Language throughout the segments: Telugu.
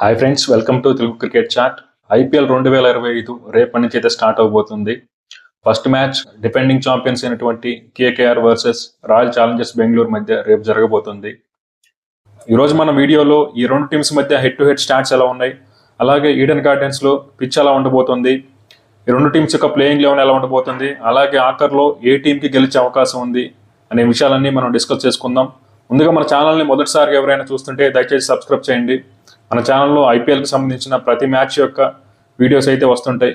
Hi friends, welcome to Telugu cricket chat. IPL 2025 రేపటి నుంచి అయితే స్టార్ట్ అవబోతుంది. ఫస్ట్ మ్యాచ్ డిఫెండింగ్ ఛాంపియన్స్ అయినటువంటి KKR versus Royal Challengers Bengaluru మధ్య రేపు జరగబోతుంది. ఈరోజు మన వీడియోలో ఈ రెండు టీమ్స్ మధ్య హెడ్ టు హెడ్ స్టాట్స్ ఎలా ఉన్నాయి, అలాగే ఈడెన్ గార్డెన్స్లో పిచ్ ఎలా ఉండబోతుంది, ఈ రెండు టీమ్స్ యొక్క ప్లేయింగ్ లెవెన్ ఎలా ఉండబోతుంది, అలాగే ఆఖర్లో ఏ టీంకి గెలిచే అవకాశం ఉంది అనే విషయాలన్నీ మనం డిస్కస్ చేసుకుందాం. ముందుగా మన ఛానల్ని మొదటిసారిగా ఎవరైనా చూస్తుంటే దయచేసి సబ్స్క్రైబ్ చేయండి. మన ఛానల్లో ఐపీఎల్కి సంబంధించిన ప్రతి మ్యాచ్ యొక్క వీడియోస్ అయితే వస్తుంటాయి.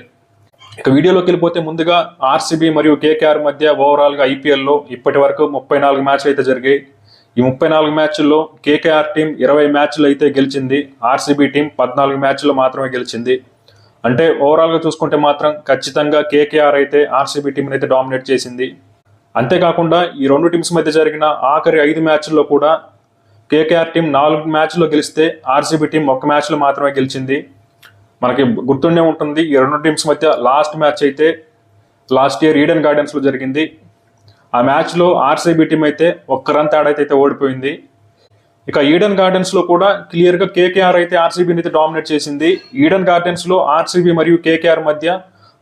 ఇక వీడియోలోకి వెళ్ళిపోతే ముందుగా ఆర్సీబీ మరియు కేకేఆర్ మధ్య ఓవరాల్గా ఐపీఎల్లో ఇప్పటి వరకు 34 మ్యాచ్లు అయితే జరిగాయి. ఈ 34 మ్యాచ్ల్లో కేకేఆర్ టీం 20 మ్యాచ్లు అయితే గెలిచింది, ఆర్సీబీ టీం 14 మ్యాచ్ల్లో మాత్రమే గెలిచింది. అంటే ఓవరాల్గా చూసుకుంటే మాత్రం ఖచ్చితంగా కేకేఆర్ అయితే ఆర్సీబీ టీంని అయితే డామినేట్ చేసింది. అంతేకాకుండా ఈ రెండు టీమ్స్ మధ్య జరిగిన ఆఖరి 5 మ్యాచ్ల్లో కూడా కేకేఆర్ టీం 4 మ్యాచ్లో గెలిస్తే ఆర్సీబీ టీం 1 మ్యాచ్లో మాత్రమే గెలిచింది. మనకి గుర్తుండే ఉంటుంది, ఈ రెండు టీమ్స్ మధ్య లాస్ట్ మ్యాచ్ అయితే లాస్ట్ ఇయర్ ఈడెన్ గార్డెన్స్లో జరిగింది. ఆ మ్యాచ్లో ఆర్సీబీ టీం అయితే 1 రన్ తేడా అయితే ఓడిపోయింది. ఇక ఈడెన్ గార్డెన్స్లో కూడా క్లియర్గా కేకేఆర్ అయితే ఆర్సీబీని అయితే డామినేట్ చేసింది. ఈడెన్ గార్డెన్స్లో ఆర్సీబీ మరియు కేకేఆర్ మధ్య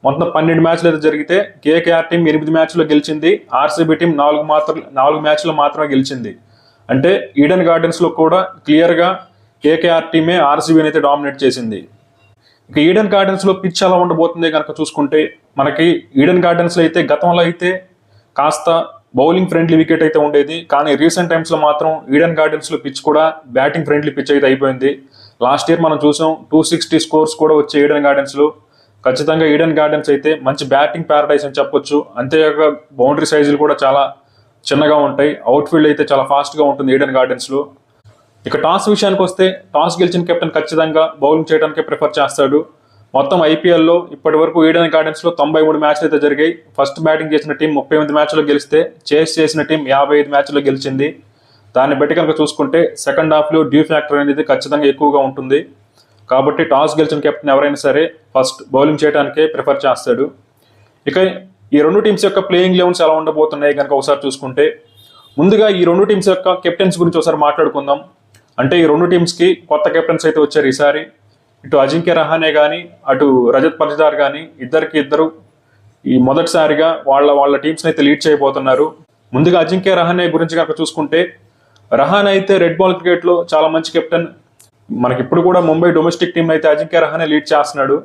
మొత్తం 12 మ్యాచ్లు అయితే జరిగితే కేకేఆర్ టీం 8 మ్యాచ్లో గెలిచింది, ఆర్సీబీ టీం 4 మ్యాచ్లో మాత్రమే గెలిచింది. అంటే ఈడెన్ గార్డెన్స్లో కూడా క్లియర్గా కేకేఆర్ టీమే ఆర్సీబీని అయితే డామినేట్ చేసింది. ఇక ఈడెన్ గార్డెన్స్లో పిచ్ ఎలా ఉండబోతుంది కనుక చూసుకుంటే మనకి ఈడెన్ గార్డెన్స్లో అయితే గతంలో అయితే కాస్త బౌలింగ్ ఫ్రెండ్లీ వికెట్ అయితే ఉండేది, కానీ రీసెంట్ టైమ్స్లో మాత్రం ఈడెన్ గార్డెన్స్లో పిచ్ కూడా బ్యాటింగ్ ఫ్రెండ్లీ పిచ్ అయితే అయిపోయింది. లాస్ట్ ఇయర్ మనం చూసాం 260 స్కోర్స్ కూడా వచ్చే ఈడెన్ గార్డెన్స్లో. ఖచ్చితంగా ఈడెన్ గార్డెన్స్ అయితే మంచి బ్యాటింగ్ ప్యారడైస్ అని చెప్పొచ్చు. అంతేకాక బౌండరీ సైజులు కూడా చాలా చిన్నగా ఉంటాయి, అవుట్ఫీల్డ్ అయితే చాలా ఫాస్ట్గా ఉంటుంది ఈడెన్ గార్డెన్స్లో. ఇక టాస్ విషయానికి వస్తే టాస్ గెలిచిన కెప్టెన్ ఖచ్చితంగా బౌలింగ్ చేయడానికే ప్రిఫర్ చేస్తాడు. మొత్తం ఐపీఎల్లో ఇప్పటి వరకు ఈడెన్ గార్డెన్స్లో 93 మ్యాచ్లు అయితే జరిగాయి. ఫస్ట్ బ్యాటింగ్ చేసిన టీం 38 మ్యాచ్లో గెలిస్తే చేస్ చేసిన టీం 55 మ్యాచ్లో గెలిచింది. దాన్ని బట్టి కనుక చూసుకుంటే సెకండ్ హాఫ్లో డ్యూ ఫ్యాక్టర్ అనేది ఖచ్చితంగా ఎక్కువగా ఉంటుంది. కాబట్టి టాస్ గెలిచిన కెప్టెన్ ఎవరైనా సరే ఫస్ట్ బౌలింగ్ చేయడానికే ప్రిఫర్ చేస్తాడు. ఇక ఈ రెండు టీమ్స్ యొక్క ప్లేయింగ్ లెవెన్స్ ఎలా ఉండబోతున్నాయి కనుక ఒకసారి చూసుకుంటే ముందుగా ఈ రెండు టీమ్స్ యొక్క కెప్టెన్స్ గురించి ఒకసారి మాట్లాడుకుందాం. అంటే ఈ రెండు టీమ్స్కి కొత్త కెప్టెన్స్ అయితే వచ్చారు ఈసారి. ఇటు అజింక్య రహానే కానీ అటు రజత్ పటిదార్ కానీ ఇద్దరు ఈ మొదటిసారిగా వాళ్ళ టీమ్స్ని అయితే లీడ్ చేయబోతున్నారు. ముందుగా అజింక్య రహానే గురించి కనుక చూసుకుంటే రహానే అయితే రెడ్ బాల్ క్రికెట్లో చాలా మంచి కెప్టెన్. మనకి ఇప్పుడు కూడా ముంబై డొమెస్టిక్ టీం అయితే అజింక్య రహానే లీడ్ చేస్తున్నాడు.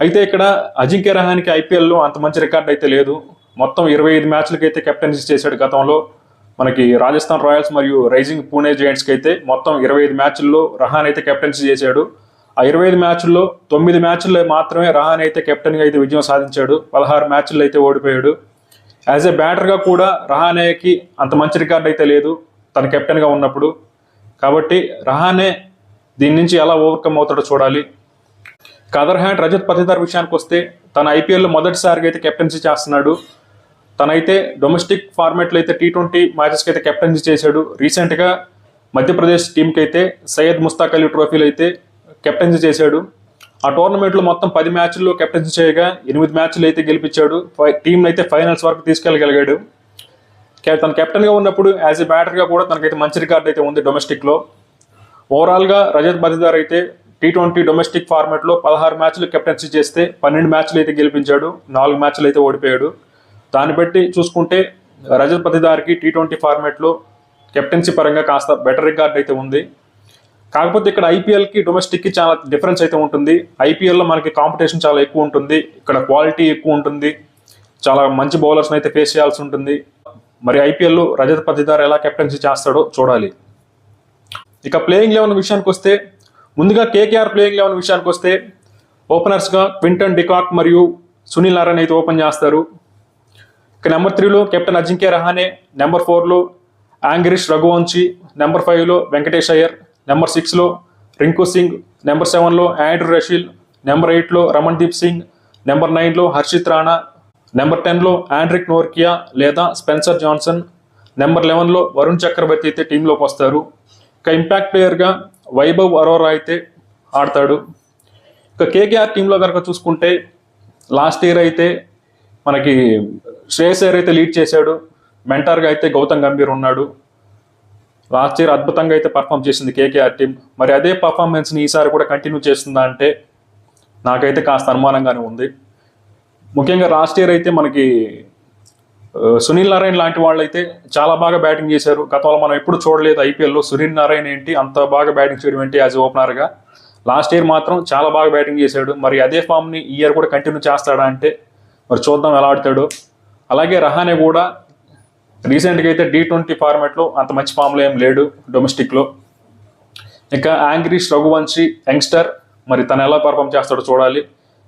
అయితే ఇక్కడ అజింక్య రహానేకి ఐపీఎల్లో అంత మంచి రికార్డ్ అయితే లేదు. మొత్తం 25 మ్యాచ్లకి అయితే కెప్టెన్సీ చేశాడు గతంలో. మనకి రాజస్థాన్ రాయల్స్ మరియు రైజింగ్ పూణే జైంట్స్కి అయితే మొత్తం 25 మ్యాచ్ల్లో రహానే అయితే కెప్టెన్సీ చేశాడు. ఆ 25 మ్యాచ్ల్లో 9 మ్యాచ్ల్లో మాత్రమే రహానే అయితే కెప్టెన్గా అయితే విజయం సాధించాడు, 16 మ్యాచ్ల్లో అయితే ఓడిపోయాడు. యాజ్ ఏ బ్యాటర్గా కూడా రహానేకి అంత మంచి రికార్డ్ అయితే లేదు తన కెప్టెన్గా ఉన్నప్పుడు. కాబట్టి రహానే దీని నుంచి ఎలా ఓవర్కమ్ అవుతాడో చూడాలి. అదర్ హ్యాండ్ రజత్ పటిదార్ విషయానికి వస్తే తన ఐపీఎల్లో మొదటిసారిగా అయితే కెప్టెన్సీ చేస్తున్నాడు. తనైతే డొమెస్టిక్ ఫార్మాట్లో అయితే T20 మ్యాచెస్కి అయితే కెప్టెన్సీ చేశాడు. రీసెంట్గా మధ్యప్రదేశ్ టీంకి అయితే సయ్యద్ ముస్తాక్ అలీ ట్రోఫీలో అయితే కెప్టెన్సీ చేశాడు. ఆ టోర్నమెంట్లో మొత్తం 10 మ్యాచ్ల్లో కెప్టెన్సీ చేయగా 8 మ్యాచ్లు అయితే గెలిపించాడు. టీంని అయితే ఫైనల్స్ వరకు తీసుకెళ్ళగలిగాడు. తన కెప్టెన్గా ఉన్నప్పుడు యాజ్ ఏ బ్యాటర్గా కూడా తనకైతే మంచి రికార్డ్ అయితే ఉంది డొమెస్టిక్లో. ఓవరాల్గా రజత్ పటిదార్ అయితే T20 డొమెస్టిక్ ఫార్మాట్లో 16 మ్యాచ్లు కెప్టెన్సీ చేస్తే 12 మ్యాచ్లు అయితే గెలిపించాడు, 4 మ్యాచ్లు అయితే ఓడిపోయాడు. దాన్ని బట్టి చూసుకుంటే రజత్ పటిదార్కి T20 ఫార్మాట్లో కెప్టెన్సీ పరంగా కాస్త బెటర్ రికార్డ్ అయితే ఉంది. కాకపోతే ఇక్కడ ఐపీఎల్కి డొమెస్టిక్కి చాలా డిఫరెన్స్ అయితే ఉంటుంది. ఐపీఎల్లో మనకి కాంపిటీషన్ చాలా ఎక్కువ ఉంటుంది, ఇక్కడ క్వాలిటీ ఎక్కువ ఉంటుంది, చాలా మంచి బౌలర్స్ని అయితే ఫేస్ చేయాల్సి ఉంటుంది. మరి ఐపీఎల్లో రజత్ పటిదార్ ఎలా కెప్టెన్సీ చేస్తాడో చూడాలి. ఇక ప్లేయింగ్ లెవెన్ విషయానికి వస్తే ముందుగా కేకేఆర్ ప్లేయింగ్ లెవెన్ విషయానికి వస్తే ఓపెనర్స్గా క్వింటన్ డికాక్ మరియు సునీల్ నారాయణ అయితే ఓపెన్ చేస్తారు. ఇక నెంబర్ 3లో కెప్టెన్ అజింక్య రహానే, నెంబర్ 4లో యాంగిరిష్ రఘువంశీ, నెంబర్ 5లో వెంకటేష్ అయ్యర్, నెంబర్ 6లో రింకు సింగ్, నెంబర్ 7లో ఆండ్రూ రషీల్, నెంబర్ 8లో రమణ్దీప్ సింగ్, నెంబర్ 9లో హర్షిత్ రాణా, నెంబర్ 10లో ఆండ్రిక్ నోర్కియా లేదా స్పెన్సర్ జాన్సన్, నెంబర్ 11లో వరుణ్ చక్రవర్తి అయితే టీంలోకి వస్తారు. ఇక ఇంపాక్ట్ ప్లేయర్గా వైభవ్ అరోరా అయితే ఆడతాడు. ఇక కేకేఆర్ టీంలో కనుక చూసుకుంటే లాస్ట్ ఇయర్ అయితే మనకి శ్రేయస్ అయ్యర్ అయితే లీడ్ చేశాడు, మెంటార్గా అయితే గౌతమ్ గంభీర్ ఉన్నాడు. లాస్ట్ ఇయర్ అద్భుతంగా అయితే పర్ఫామ్ చేసింది కేకేఆర్ టీం. మరి అదే పర్ఫార్మెన్స్ని ఈసారి కూడా కంటిన్యూ చేస్తుందా అంటే నాకైతే కాస్త అనుమానంగానే ఉంది. ముఖ్యంగా లాస్ట్ ఇయర్ అయితే మనకి సునీల్ నారాయణ లాంటి వాళ్ళు అయితే చాలా బాగా బ్యాటింగ్ చేశారు. గతంలో మనం ఎప్పుడు చూడలేదు ఐపీఎల్లో సునీల్ నారాయణ ఏంటి అంత బాగా బ్యాటింగ్ చేయడం ఏంటి యాజ్ ఓపెనర్గా. లాస్ట్ ఇయర్ మాత్రం చాలా బాగా బ్యాటింగ్ చేశాడు. మరి అదే ఫామ్ని ఈ ఇయర్ కూడా కంటిన్యూ చేస్తాడా అంటే మరి చూద్దాం ఎలా ఆడతాడు. అలాగే రహానే కూడా రీసెంట్గా అయితే T20 ఫార్మాట్లో అంత మంచి ఫామ్లో ఏం లేడు డొమెస్టిక్లో. ఇంకా యాంగ్రీష్ రఘువంశీ యంగ్స్టర్, మరి తను ఎలా పర్ఫామ్ చేస్తాడో చూడాలి.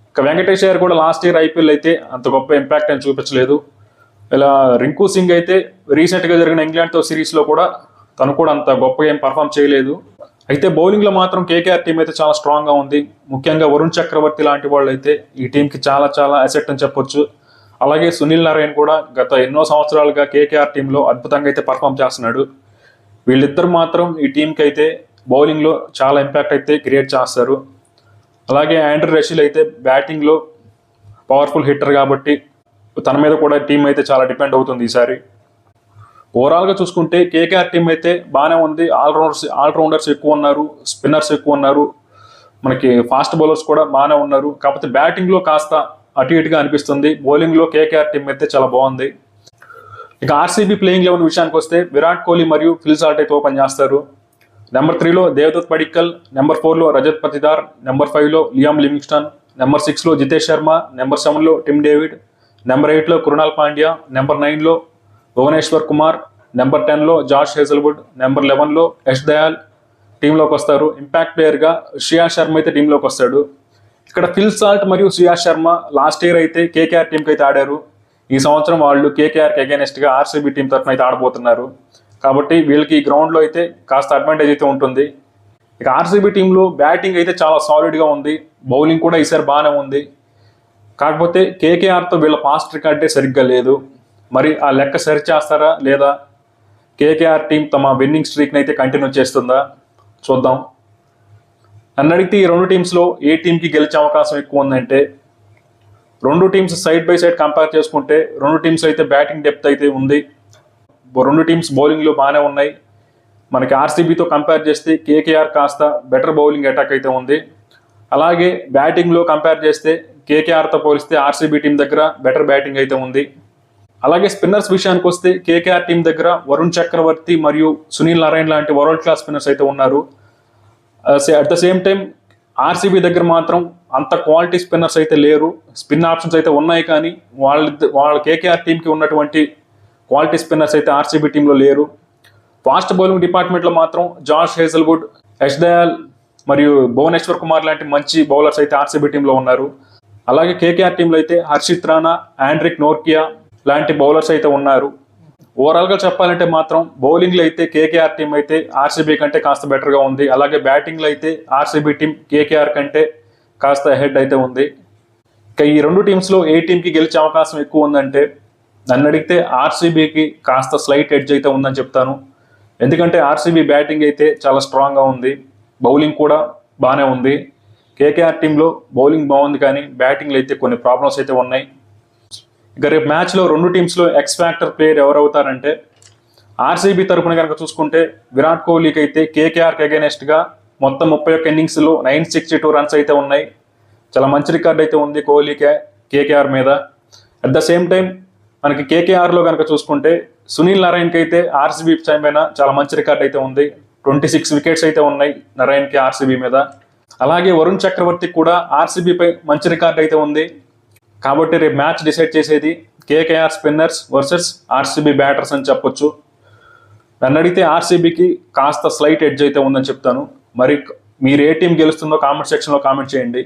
ఇంకా వెంకటేష్ అయ్యర్ కూడా లాస్ట్ ఇయర్ ఐపీఎల్ అయితే అంత గొప్ప ఇంపాక్ట్ అని చూపించలేదు. ఇలా రింకు సింగ్ అయితే రీసెంట్గా జరిగిన ఇంగ్లాండ్తో సిరీస్లో కూడా తను కూడా అంత గొప్పగా ఏం పర్ఫామ్ చేయలేదు. అయితే బౌలింగ్లో మాత్రం కేకేఆర్ టీం అయితే చాలా స్ట్రాంగ్గా ఉంది. ముఖ్యంగా వరుణ్ చక్రవర్తి లాంటి వాళ్ళు అయితే ఈ టీంకి చాలా చాలా అసెట్ అని చెప్పొచ్చు. అలాగే సునీల్ నారాయణ కూడా గత ఎన్నో సంవత్సరాలుగా కేకేఆర్ టీంలో అద్భుతంగా అయితే పర్ఫామ్ చేస్తున్నాడు. వీళ్ళిద్దరు మాత్రం ఈ టీంకి అయితే బౌలింగ్లో చాలా ఇంపాక్ట్ అయితే క్రియేట్ చేస్తారు. అలాగే ఆండ్రూ రషీల్ అయితే బ్యాటింగ్లో పవర్ఫుల్ హిట్టర్ కాబట్టి తన మీద కూడా టీం అయితే చాలా డిపెండ్ అవుతుంది ఈసారి. ఓవరాల్గా చూసుకుంటే కేకేఆర్ టీం అయితే బాగానే ఉంది. ఆల్రౌండర్స్ ఎక్కువ ఉన్నారు, స్పిన్నర్స్ ఎక్కువ ఉన్నారు, మనకి ఫాస్ట్ బౌలర్స్ కూడా బాగానే ఉన్నారు. కాకపోతే బ్యాటింగ్లో కాస్త అటు ఇటుగా అనిపిస్తుంది. బౌలింగ్లో కేకేఆర్ టీం అయితే చాలా బాగుంది. ఇక ఆర్సీబీ ప్లేయింగ్ 11 విషయానికి వస్తే విరాట్ కోహ్లీ మరియు ఫిల్ సాల్ట్ అయితే ఓపెన్ చేస్తారు. నెంబర్ 3లో దేవదత్ పడిక్కల్, నెంబర్ 4లో రజత్ పతిదార్, నెంబర్ 5లో లియామ్ లివింగ్స్టన్, నెంబర్ 6లో జితేష్ శర్మ, నెంబర్ 7లో టిమ్ డేవిడ్, నెంబర్ 8లో కృణాల్ పాండ్యా, నెంబర్ 9లో భువనేశ్వర్ కుమార్, నెంబర్ 10లో జాష్ హేజల్వుడ్, నెంబర్ 11లో యష్ దయాల్ టీంలోకి వస్తారు. ఇంపాక్ట్ ప్లేయర్గా శ్రేయాస్ శర్మ అయితే టీంలోకి వస్తాడు. ఇక్కడ ఫిల్ సాల్ట్ మరియు శ్రేయాస్ శర్మ లాస్ట్ ఇయర్ అయితే కేకేఆర్ టీంకి అయితే ఆడారు. ఈ సంవత్సరం వాళ్ళు కేకేఆర్కి అగైనెస్ట్గా ఆర్సీబీ టీం తరఫున అయితే ఆడబోతున్నారు. కాబట్టి వీళ్ళకి ఈ గ్రౌండ్లో అయితే కాస్త అడ్వాంటేజ్ అయితే ఉంటుంది. ఇక ఆర్సీబీ టీంలో బ్యాటింగ్ అయితే చాలా సాలిడ్గా ఉంది, బౌలింగ్ కూడా ఈసారి బాగానే ఉంది. కాకపోతే కేకేఆర్తో వీళ్ళ పాస్ట్ రికార్డే సరిగ్గా లేదు. మరి ఆ లెక్క సరి చేస్తారా లేదా కేకేఆర్ టీం తమ విన్నింగ్ స్ట్రీక్ని అయితే కంటిన్యూ చేస్తుందా చూద్దాం. నన్ను అడిగితే ఈ రెండు టీమ్స్లో ఏ టీంకి గెలిచే అవకాశం ఎక్కువ ఉందంటే, రెండు teams side by side compare చేసుకుంటే రెండు టీమ్స్ అయితే బ్యాటింగ్ డెప్త్ అయితే ఉంది. రెండు టీమ్స్ బౌలింగ్లో బాగానే ఉన్నాయి. మనకి ఆర్సీబీతో కంపేర్ చేస్తే కేకేఆర్ కాస్త బెటర్ బౌలింగ్ అటాక్ అయితే ఉంది. అలాగే బ్యాటింగ్లో కంపేర్ చేస్తే కేకేఆర్తో పోలిస్తే ఆర్సీబీ టీం దగ్గర బెటర్ బ్యాటింగ్ అయితే ఉంది. అలాగే స్పిన్నర్స్ విషయానికి వస్తే కేకేఆర్ టీం దగ్గర వరుణ్ చక్రవర్తి మరియు సునీల్ నారాయణ లాంటి వరల్డ్ క్లాస్ స్పిన్నర్స్ అయితే ఉన్నారు. At the same time RCB దగ్గర మాత్రం అంత క్వాలిటీ స్పిన్నర్స్ అయితే లేరు. స్పిన్ ఆప్షన్స్ అయితే ఉన్నాయి కానీ వాళ్ళ కేకేఆర్ టీంకి ఉన్నటువంటి క్వాలిటీ స్పిన్నర్స్ అయితే ఆర్సీబీ టీంలో లేరు. ఫాస్ట్ బౌలింగ్ డిపార్ట్మెంట్లో మాత్రం జాష్ హేజల్వుడ్, యష్ దయాల్ మరియు భువనేశ్వర్ కుమార్ లాంటి మంచి బౌలర్స్ అయితే ఆర్సీబీ టీంలో ఉన్నారు. అలాగే కేకేఆర్ టీంలో అయితే హర్షిత్ రాణా, ఆండ్రిక్ నోర్కియా లాంటి బౌలర్స్ అయితే ఉన్నారు. ఓవరాల్గా చెప్పాలంటే మాత్రం బౌలింగ్లో అయితే కేకేఆర్ టీం అయితే ఆర్సీబీ కంటే కాస్త బెటర్గా ఉంది. అలాగే బ్యాటింగ్లో అయితే ఆర్సీబీ టీం కేకేఆర్ కంటే కాస్త హెడ్ అయితే ఉంది. ఇక ఈ రెండు టీమ్స్లో ఏ టీంకి గెలిచే అవకాశం ఎక్కువ ఉందంటే నన్ను అడిగితే ఆర్సీబీకి కాస్త స్లైట్ ఎడ్జ్ అయితే ఉందని చెప్తాను. ఎందుకంటే ఆర్సీబీ బ్యాటింగ్ అయితే చాలా స్ట్రాంగ్గా ఉంది, బౌలింగ్ కూడా బాగానే ఉంది. కేకేఆర్ టీంలో బౌలింగ్ బాగుంది కానీ బ్యాటింగ్లో అయితే కొన్ని ప్రాబ్లమ్స్ అయితే ఉన్నాయి. ఇక రేపు మ్యాచ్లో రెండు టీమ్స్లో ఎక్స్ ఫ్యాక్టర్ ప్లేయర్ ఎవరు అవుతారంటే, ఆర్సీబీ తరపున కనుక చూసుకుంటే విరాట్ కోహ్లీకి అయితే కేకేఆర్కి అగైనెస్ట్గా మొత్తం 31 ఇన్నింగ్స్లో 962 రన్స్ అయితే ఉన్నాయి. చాలా మంచి రికార్డ్ అయితే ఉంది కోహ్లీకే కేకేఆర్ మీద. అట్ ద సేమ్ టైం మనకి కేకేఆర్లో కనుక చూసుకుంటే సునీల్ నారాయణకి అయితే ఆర్సీబీ పైన చాలా మంచి రికార్డ్ అయితే ఉంది. 26 వికెట్స్ అయితే ఉన్నాయి నారాయణకి ఆర్సీబీ మీద. అలాగే వరుణ్ చక్రవర్తికి కూడా ఆర్సీబీపై మంచి రికార్డ్ అయితే ఉంది. కాబట్టి రేపు మ్యాచ్ డిసైడ్ చేసేది KKR spinners versus RCB batters అని చెప్పొచ్చు. నన్ను అడిగితే ఆర్సీబీకి కాస్త స్లైట్ ఎడ్జ్ అయితే ఉందని చెప్తాను. మరి మీరు ఏ టీం గెలుస్తుందో కామెంట్ సెక్షన్లో కామెంట్ చేయండి.